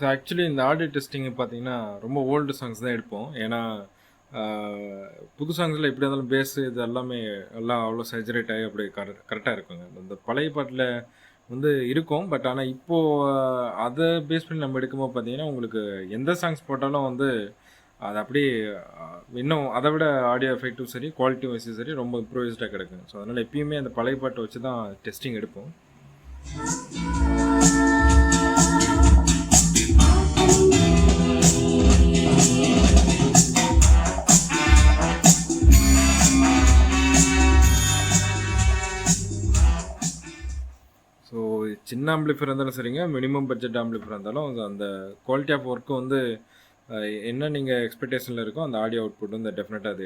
So actually இந்த audio testing பார்த்தீங்கன்னா, ரொம்ப ஓல்டு சாங்ஸ் தான் எடுப்போம். ஏன்னா, ஆ புது சாங்ஸ்ல எப்படியா இருந்தாலும் பேஸ் இது எல்லாமே எல்லாம் அவ்வளோ சேச்சுரேட் ஆகி அப்படி கரெக்ட்டா இருக்குங்க. இந்த பழைய பாட்டுல வந்து இருக்கும். பட் ஆனா இப்போ அத பேஸ் பண்ணி நம்ம எடுக்கும்போது பார்த்தீங்கன்னா, உங்களுக்கு எந்த சாங்ஸ் போட்டாலும் வந்து அது அப்படியே அ இன்னும் அத விட ஆடியோ எஃபெக்ட்டும் சரி, குவாலிட்டி வைஸும் சரி ரொம்ப இம்ப்ரூவைஸ்டா கிடைக்கும். ஸோ அதனால எப்பயுமே அந்த பழைய பாட்ட வச்சு தான் டெஸ்டிங் எடுப்போம். ஸோ சின்ன ஆம்பிளிஃபையர் இருந்தாலும் சரிங்க, மினிமம் பட்ஜெட் ஆம்பிளிஃபையரா இருந்தாலும் அந்த குவாலிட்டி ஆஃப் ஒர்க் வந்து அ என்ன நீங்க எக்ஸ்பெக்டேஷன்ல இருக்கோ அந்த ஆடியோ அவுட்புட் வந்து டெஃபினட்டா அது